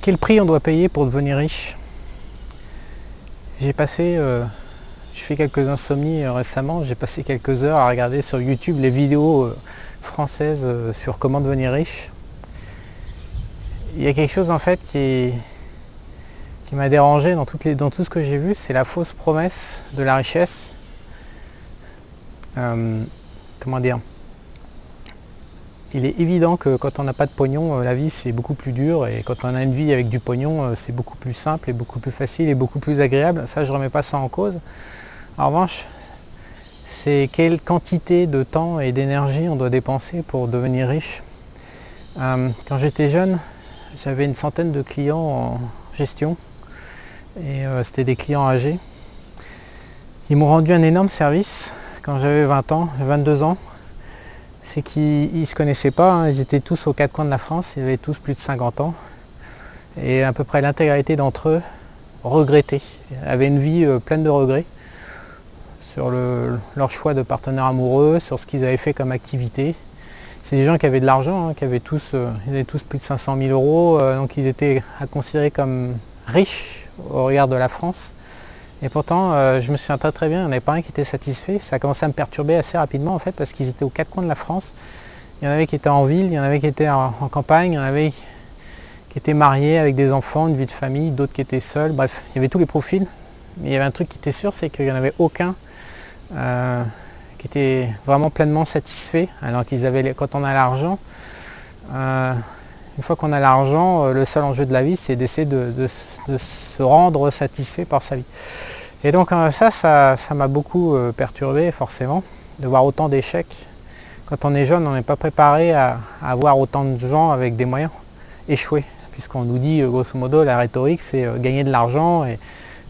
Quel prix on doit payer pour devenir riche? J'ai fait quelques insomnies récemment, j'ai passé quelques heures à regarder sur YouTube les vidéos françaises sur comment devenir riche. Il y a quelque chose en fait qui m'a dérangé dans tout ce que j'ai vu, c'est la fausse promesse de la richesse. Comment dire? Il est évident que quand on n'a pas de pognon, la vie c'est beaucoup plus dur, et quand on a une vie avec du pognon, c'est beaucoup plus simple et beaucoup plus facile et beaucoup plus agréable. Ça, je ne remets pas ça en cause. En revanche, c'est quelle quantité de temps et d'énergie on doit dépenser pour devenir riche. Quand j'étais jeune, j'avais une centaine de clients en gestion, et c'était des clients âgés. Ils m'ont rendu un énorme service quand j'avais 22 ans. C'est qu'ils ne se connaissaient pas, hein. Ils étaient tous aux quatre coins de la France, ils avaient tous plus de 50 ans. Et à peu près l'intégralité d'entre eux regrettaient, avaient une vie pleine de regrets sur leur choix de partenaire amoureux, sur ce qu'ils avaient fait comme activité. C'est des gens qui avaient de l'argent, hein, ils avaient tous plus de 500 000 euros, donc ils étaient considérés comme riches au regard de la France. Et pourtant, je me souviens très bien, il n'y en avait pas un qui était satisfait. Ça a commencé à me perturber assez rapidement en fait, parce qu'ils étaient aux quatre coins de la France. Il y en avait qui étaient en ville, il y en avait qui étaient en campagne, il y en avait qui étaient mariés avec des enfants, une vie de famille, d'autres qui étaient seuls. Bref, il y avait tous les profils. Mais il y avait un truc qui était sûr, c'est qu'il n'y en avait aucun qui était vraiment pleinement satisfait. Alors qu'ils avaient, quand on a l'argent, une fois qu'on a l'argent, le seul enjeu de la vie, c'est d'essayer de se rendre satisfait par sa vie. Et donc ça m'a beaucoup perturbé, forcément, de voir autant d'échecs. Quand on est jeune, on n'est pas préparé à avoir autant de gens avec des moyens échouer. Puisqu'on nous dit, grosso modo, la rhétorique, c'est gagner de l'argent, et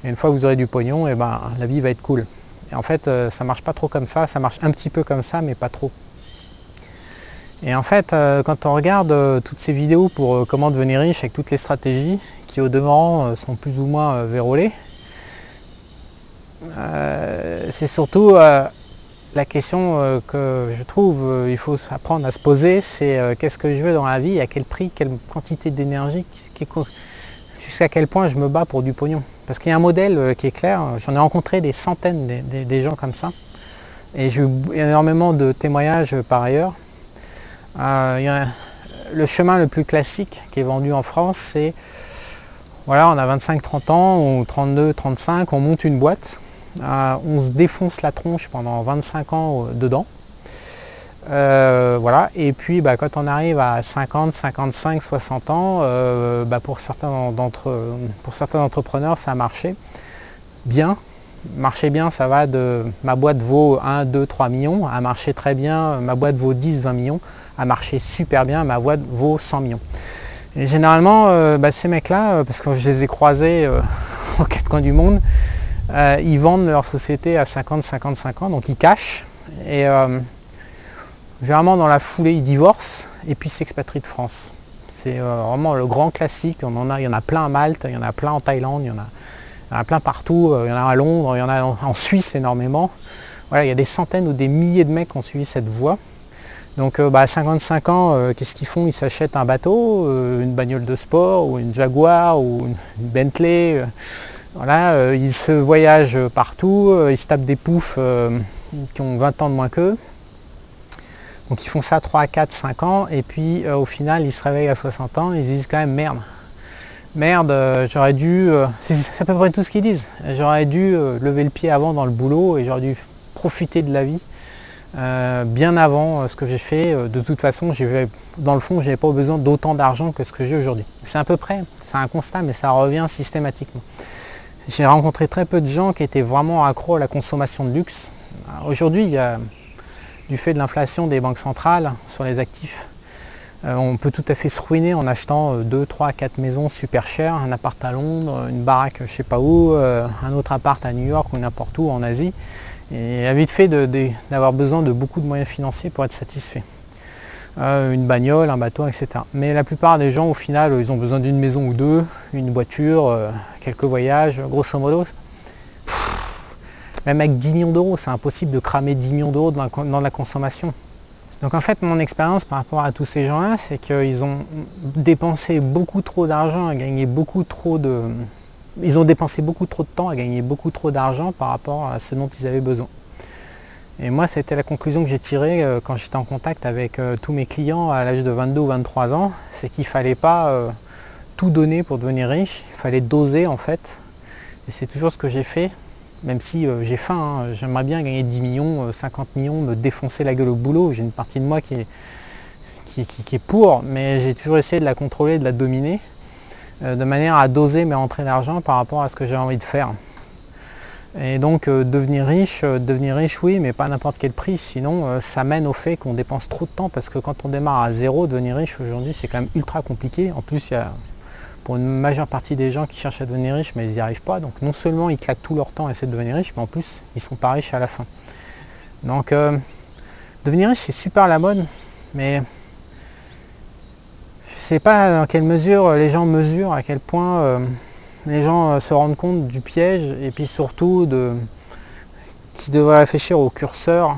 une fois que vous aurez du pognon, et ben, la vie va être cool. Et en fait, ça marche pas trop comme ça marche un petit peu comme ça, mais pas trop. Et en fait, quand on regarde toutes ces vidéos pour comment devenir riche avec toutes les stratégies qui au demeurant sont plus ou moins vérolées, c'est surtout la question que je trouve il faut apprendre à se poser, c'est qu'est-ce que je veux dans la vie, à quel prix, quelle quantité d'énergie, jusqu'à quel point je me bats pour du pognon. Parce qu'il y a un modèle qui est clair, j'en ai rencontré des centaines des gens comme ça, et j'ai eu énormément de témoignages par ailleurs. Le chemin le plus classique qui est vendu en France, c'est voilà, on a 25-30 ans ou 32-35, on monte une boîte, on se défonce la tronche pendant 25 ans dedans, voilà, et puis quand on arrive à 50, 55, 60 ans, pour certains entrepreneurs ça a marché bien. Marcher bien, ça va de ma boîte vaut 1, 2, 3 millions, à marcher très bien, ma boîte vaut 10, 20 millions, à marcher super bien, ma boîte vaut 100 millions. Et généralement, ces mecs-là, parce que je les ai croisés aux quatre coins du monde, ils vendent leur société à 50, 55 ans, donc ils cachent, et généralement dans la foulée, ils divorcent, et puis s'expatrient de France. C'est vraiment le grand classique, il y en a plein à Malte, il y en a plein en Thaïlande, il y en a plein partout, il y en a à Londres, il y en a en Suisse énormément. Voilà, il y a des centaines ou des milliers de mecs qui ont suivi cette voie. Donc à 55 ans, qu'est-ce qu'ils font? Ils s'achètent un bateau, une bagnole de sport, ou une Jaguar, ou une Bentley. Voilà, ils se voyagent partout, ils se tapent des poufs qui ont 20 ans de moins qu'eux. Donc ils font ça 3, 4, 5 ans, et puis au final, ils se réveillent à 60 ans, ils se disent quand même merde, j'aurais dû, c'est à peu près tout ce qu'ils disent, j'aurais dû lever le pied avant dans le boulot, et j'aurais dû profiter de la vie bien avant ce que j'ai fait. De toute façon, dans le fond, je n'avais pas besoin d'autant d'argent que ce que j'ai aujourd'hui. C'est à peu près, c'est un constat, mais ça revient systématiquement. J'ai rencontré très peu de gens qui étaient vraiment accros à la consommation de luxe. Aujourd'hui, il y a, du fait de l'inflation des banques centrales sur les actifs, on peut tout à fait se ruiner en achetant 2, 3, 4 maisons super chères, un appart à Londres, une baraque je sais pas où, un autre appart à New York ou n'importe où en Asie. Et à vite fait d'avoir besoin de beaucoup de moyens financiers pour être satisfait. Une bagnole, un bateau, etc. Mais la plupart des gens au final, ils ont besoin d'une maison ou deux, une voiture, quelques voyages, grosso modo. Même avec 10 millions d'euros, c'est impossible de cramer 10 millions d'euros dans la consommation. Donc en fait, mon expérience par rapport à tous ces gens-là, c'est qu'ils ont dépensé beaucoup trop d'argent à gagner beaucoup trop de... Ils ont dépensé beaucoup trop de temps à gagner beaucoup trop d'argent par rapport à ce dont ils avaient besoin. Et moi, c'était la conclusion que j'ai tirée quand j'étais en contact avec tous mes clients à l'âge de 22 ou 23 ans, c'est qu'il ne fallait pas tout donner pour devenir riche, il fallait doser en fait. Et c'est toujours ce que j'ai fait. Même si j'ai faim, hein, j'aimerais bien gagner 10 millions, 50 millions, me défoncer la gueule au boulot. J'ai une partie de moi qui est pour, mais j'ai toujours essayé de la contrôler, de la dominer, de manière à doser mes rentrées d'argent par rapport à ce que j'ai envie de faire. Et donc devenir riche, oui, mais pas à n'importe quel prix, sinon ça mène au fait qu'on dépense trop de temps, parce que quand on démarre à zéro, devenir riche aujourd'hui, c'est quand même ultra compliqué. En plus, il y a... Pour une majeure partie des gens qui cherchent à devenir riches, mais ils n'y arrivent pas. Donc non seulement ils claquent tout leur temps à essayer de devenir riches, mais en plus ils ne sont pas riches à la fin. Donc devenir riche, c'est super à la mode, mais je ne sais pas dans quelle mesure les gens mesurent, à quel point les gens se rendent compte du piège, et puis surtout qu'ils devraient réfléchir au curseur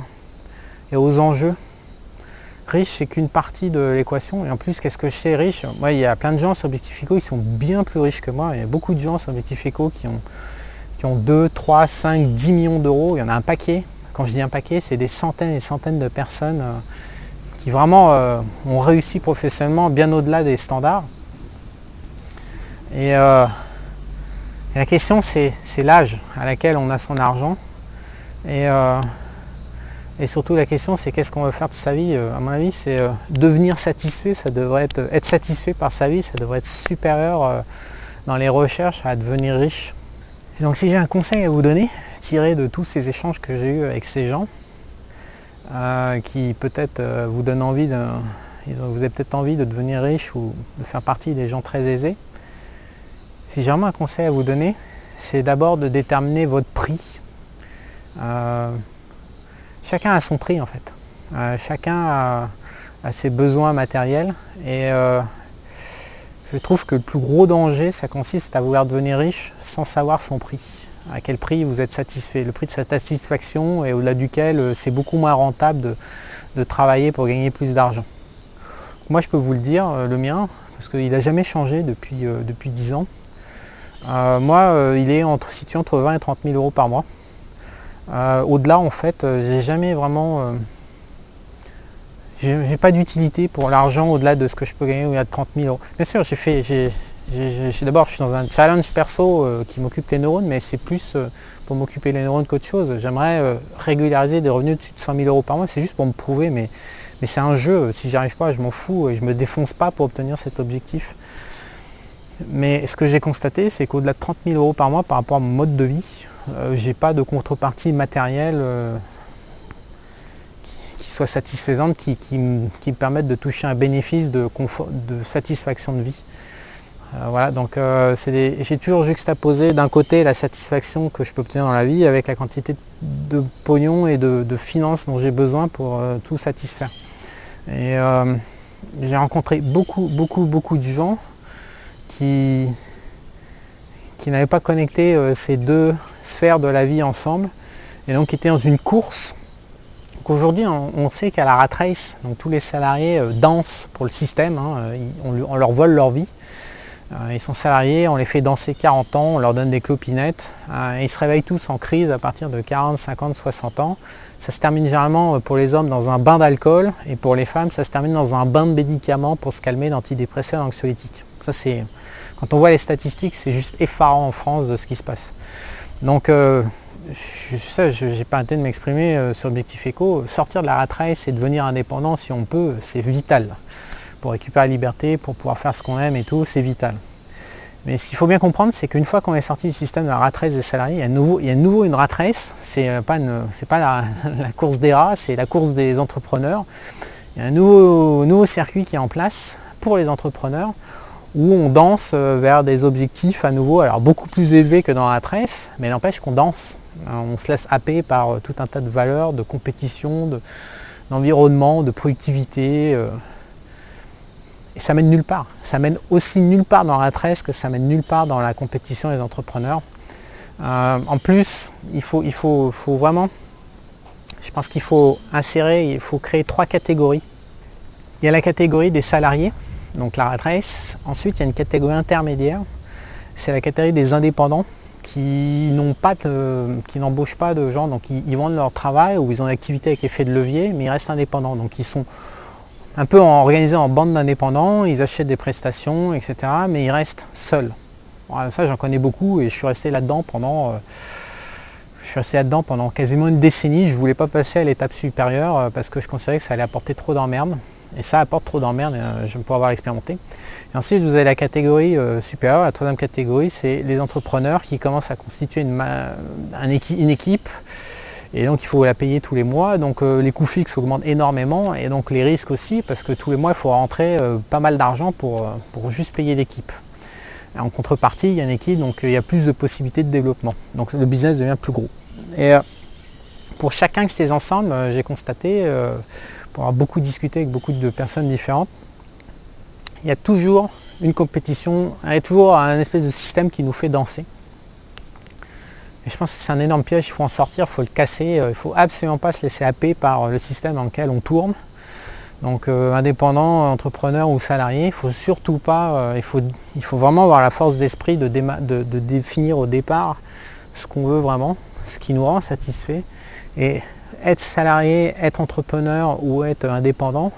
et aux enjeux. Riche, c'est qu'une partie de l'équation. Et en plus, qu'est-ce que je sais riche? Moi, il y a plein de gens sur Objectif Eco, ils sont bien plus riches que moi. Il y a beaucoup de gens sur Objectif Eco qui ont 2, 3, 5, 10 millions d'euros. Il y en a un paquet. Quand je dis un paquet, c'est des centaines et des centaines de personnes qui vraiment ont réussi professionnellement bien au-delà des standards. Et la question, c'est l'âge à laquelle on a son argent. Et surtout la question, c'est qu'est-ce qu'on veut faire de sa vie. À mon avis, c'est devenir satisfait, ça devrait être satisfait par sa vie, ça devrait être supérieur dans les recherches à devenir riche. Et donc si j'ai un conseil à vous donner, tiré de tous ces échanges que j'ai eus avec ces gens, qui peut-être vous donnent envie vous avez peut-être envie de devenir riche ou de faire partie des gens très aisés. Si j'ai vraiment un conseil à vous donner, c'est d'abord de déterminer votre prix. Chacun a son prix en fait. Chacun a ses besoins matériels, et je trouve que le plus gros danger, ça consiste à vouloir devenir riche sans savoir son prix. À quel prix vous êtes satisfait, le prix de sa satisfaction, et au-delà duquel c'est beaucoup moins rentable de travailler pour gagner plus d'argent. Moi je peux vous le dire, le mien, parce qu'il n'a jamais changé depuis 10 ans. Moi il est situé entre 20 et 30 000 euros par mois. Au-delà, en fait, j'ai jamais vraiment... j'ai pas d'utilité pour l'argent au-delà de ce que je peux gagner au-delà de 30 000 euros. Bien sûr, d'abord, je suis dans un challenge perso qui m'occupe les neurones, mais c'est plus pour m'occuper les neurones qu'autre chose. J'aimerais régulariser des revenus de 100 000 euros par mois. C'est juste pour me prouver, mais c'est un jeu. Si j'y arrive pas, je m'en fous et je me défonce pas pour obtenir cet objectif. Mais ce que j'ai constaté, c'est qu'au-delà de 30 000 euros par mois par rapport à mon mode de vie, j'ai pas de contrepartie matérielle qui soit satisfaisante, qui me permette de toucher un bénéfice de satisfaction de vie. Voilà, donc j'ai toujours juxtaposé d'un côté la satisfaction que je peux obtenir dans la vie avec la quantité de pognon et de finances dont j'ai besoin pour tout satisfaire. Et j'ai rencontré beaucoup de gens qui n'avaient pas connecté ces deux sphères de la vie ensemble, et donc qui étaient dans une course. Aujourd'hui, on sait qu'à la rat race, donc tous les salariés dansent pour le système, hein, on leur vole leur vie. Ils sont salariés, on les fait danser 40 ans, on leur donne des clopinettes, ils se réveillent tous en crise à partir de 40, 50, 60 ans. Ça se termine généralement pour les hommes dans un bain d'alcool, et pour les femmes ça se termine dans un bain de médicaments pour se calmer, d'antidépresseurs, d'anxiolytiques. Ça, c'est, quand on voit les statistiques, c'est juste effarant en France de ce qui se passe. Donc je n'ai pas arrêté de m'exprimer sur Objectif Eco. Sortir de la rat race et devenir indépendant si on peut, c'est vital. Pour récupérer la liberté, pour pouvoir faire ce qu'on aime et tout, c'est vital. Mais ce qu'il faut bien comprendre, c'est qu'une fois qu'on est sorti du système de la rat race des salariés, il y a de nouveau une rat race. C'est pas la course des rats, c'est la course des entrepreneurs. Il y a un nouveau circuit qui est en place pour les entrepreneurs, où on danse vers des objectifs à nouveau, alors beaucoup plus élevés que dans la rat race, mais n'empêche qu'on danse. On se laisse happer par tout un tas de valeurs, de compétition, d'environnement, de productivité. Et ça mène nulle part. Ça mène aussi nulle part dans la rat race que ça mène nulle part dans la compétition des entrepreneurs. En plus, il faut vraiment Je pense qu'il faut insérer, il faut créer 3 catégories. Il y a la catégorie des salariés, donc la rat race. Ensuite, il y a une catégorie intermédiaire, c'est la catégorie des indépendants qui n'embauchent pas de gens, donc ils vendent leur travail ou ils ont une activité avec effet de levier, mais ils restent indépendants. Donc ils sont un peu organisés en bande d'indépendants, ils achètent des prestations, etc. Mais ils restent seuls. Voilà, ça, j'en connais beaucoup et je suis resté là-dedans pendant quasiment une décennie. Je ne voulais pas passer à l'étape supérieure parce que je considérais que ça allait apporter trop d'emmerdes. Et ça apporte trop d'emmerdes, je peux avoir expérimenté. Et ensuite, vous avez la catégorie supérieure. La troisième catégorie, c'est les entrepreneurs qui commencent à constituer une équipe. Et donc, il faut la payer tous les mois. Donc, les coûts fixes augmentent énormément. Et donc, les risques aussi, parce que tous les mois, il faut rentrer pas mal d'argent pour juste payer l'équipe. En contrepartie, il y a une équipe, donc il y a plus de possibilités de développement. Donc, le business devient plus gros. Et pour chacun de ces ensembles, j'ai constaté, pour avoir beaucoup discuté avec beaucoup de personnes différentes, il y a toujours une compétition, il y a toujours un espèce de système qui nous fait danser. Et je pense que c'est un énorme piège, il faut en sortir, il faut le casser, il ne faut absolument pas se laisser happer par le système dans lequel on tourne. Donc indépendant, entrepreneur ou salarié, il ne faut surtout pas, il faut vraiment avoir la force d'esprit de définir au départ ce qu'on veut vraiment, ce qui nous rend satisfait. Et être salarié, être entrepreneur ou être indépendant,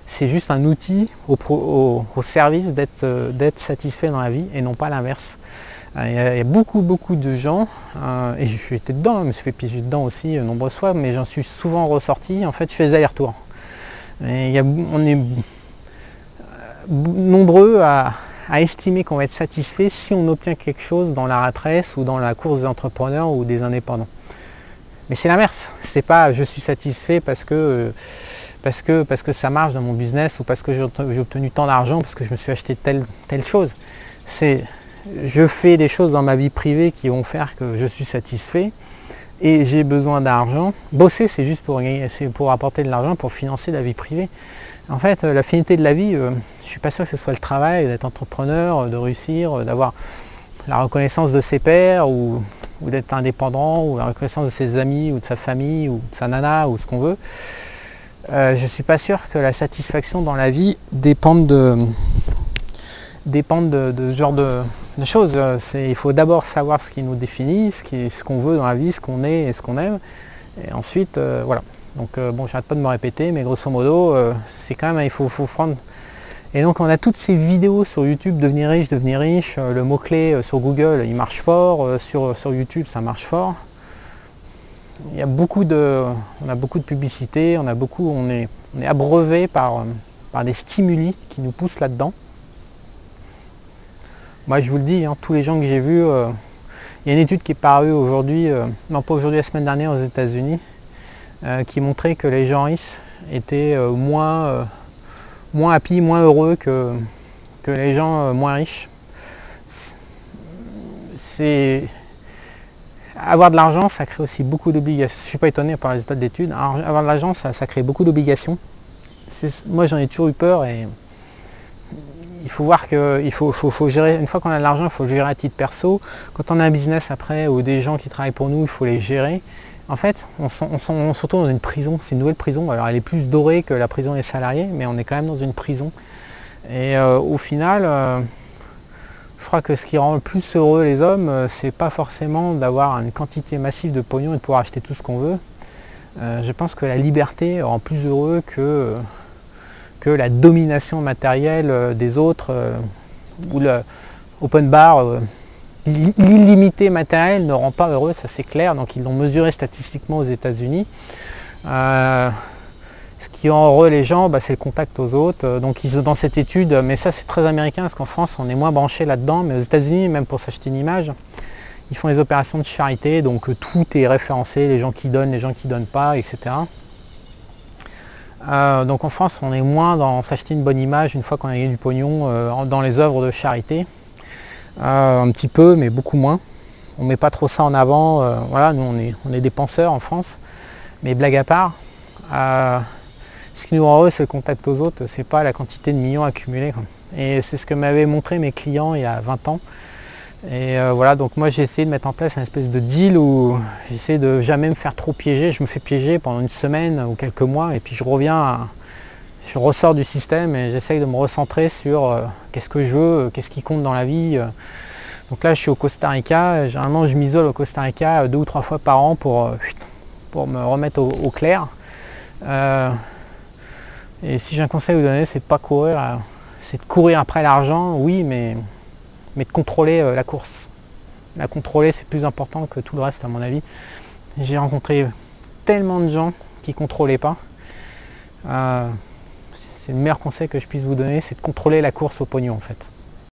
c'est juste un outil au service d'être satisfait dans la vie et non pas l'inverse. Il y a beaucoup de gens, et je suis été dedans, je me suis fait piéger dedans aussi nombreuses fois, mais j'en suis souvent ressorti. En fait, je fais des allers-retours. On est nombreux à estimer qu'on va être satisfait si on obtient quelque chose dans la rat race ou dans la course des entrepreneurs ou des indépendants. Mais c'est l'inverse, c'est pas je suis satisfait parce que ça marche dans mon business ou parce que j'ai obtenu tant d'argent, parce que je me suis acheté telle chose. C'est je fais des choses dans ma vie privée qui vont faire que je suis satisfait et j'ai besoin d'argent. Bosser, c'est juste pour apporter de l'argent, pour financer la vie privée. En fait, la finalité de la vie, je ne suis pas sûr que ce soit le travail, d'être entrepreneur, de réussir, d'avoir la reconnaissance de ses pairs ou d'être indépendant, ou la reconnaissance de ses amis, ou de sa famille, ou de sa nana, ou ce qu'on veut. Je ne suis pas sûr que la satisfaction dans la vie dépende de ce genre de choses. Il faut d'abord savoir ce qui nous définit, ce qu'on veut dans la vie, ce qu'on est et ce qu'on aime. Et ensuite, voilà. Donc bon, j'arrête pas de me répéter, mais grosso modo, c'est quand même, il faut prendre... Et donc on a toutes ces vidéos sur YouTube, devenir riche, le mot-clé sur Google, il marche fort, sur YouTube, ça marche fort. Il y a on a beaucoup de publicité, on est abreuvé par des stimuli qui nous poussent là-dedans. Moi je vous le dis, hein, tous les gens que j'ai vus, il y a une étude qui est parue aujourd'hui, non pas aujourd'hui, la semaine dernière aux États-Unis, qui montrait que les gens riches étaient moins happy, moins heureux que les gens moins riches. Avoir de l'argent, ça crée aussi beaucoup d'obligations. Je ne suis pas étonné par les résultats d'études. Avoir de l'argent, ça crée beaucoup d'obligations. Moi, j'en ai toujours eu peur et il faut voir qu'il faut gérer. Une fois qu'on a de l'argent, il faut le gérer à titre perso. Quand on a un business après ou des gens qui travaillent pour nous, il faut les gérer. En fait, on se retrouve dans une prison. C'est une nouvelle prison. Alors, elle est plus dorée que la prison des salariés, mais on est quand même dans une prison. Et au final, je crois que ce qui rend le plus heureux les hommes, c'est pas forcément d'avoir une quantité massive de pognon et de pouvoir acheter tout ce qu'on veut. Je pense que la liberté rend plus heureux que la domination matérielle des autres ou le open bar. L'illimité matériel ne rend pas heureux, ça c'est clair, donc ils l'ont mesuré statistiquement aux États-Unis. Ce qui rend heureux les gens, c'est le contact aux autres. Donc ils ont dans cette étude, mais ça c'est très américain parce qu'en France on est moins branché là-dedans, mais aux États-Unis, même pour s'acheter une image, ils font des opérations de charité, donc tout est référencé, les gens qui donnent, les gens qui ne donnent pas, etc. Donc en France on est moins dans s'acheter une bonne image une fois qu'on a gagné du pognon dans les œuvres de charité. Un petit peu, mais beaucoup moins. On ne met pas trop ça en avant. Voilà, nous on est des penseurs en France. Mais blague à part, ce qui nous rend heureux, c'est le contact aux autres, c'est pas la quantité de millions accumulés, quoi. Et c'est ce que m'avaient montré mes clients il y a 20 ans. Et voilà, donc moi j'ai essayé de mettre en place une espèce de deal où j'essaie de jamais me faire trop piéger. Je me fais piéger pendant une semaine ou quelques mois et puis je ressors du système et j'essaye de me recentrer sur qu'est-ce que je veux, qu'est-ce qui compte dans la vie. Donc là je suis au Costa Rica, généralement je m'isole au Costa Rica 2 ou 3 fois par an pour me remettre au clair. Et si j'ai un conseil à vous donner, c'est de pas courir, c'est de courir après l'argent, oui, mais de contrôler la course. La contrôler, c'est plus important que tout le reste à mon avis. J'ai rencontré tellement de gens qui ne contrôlaient pas. C'est le meilleur conseil que je puisse vous donner, c'est de contrôler la course au pognon en fait.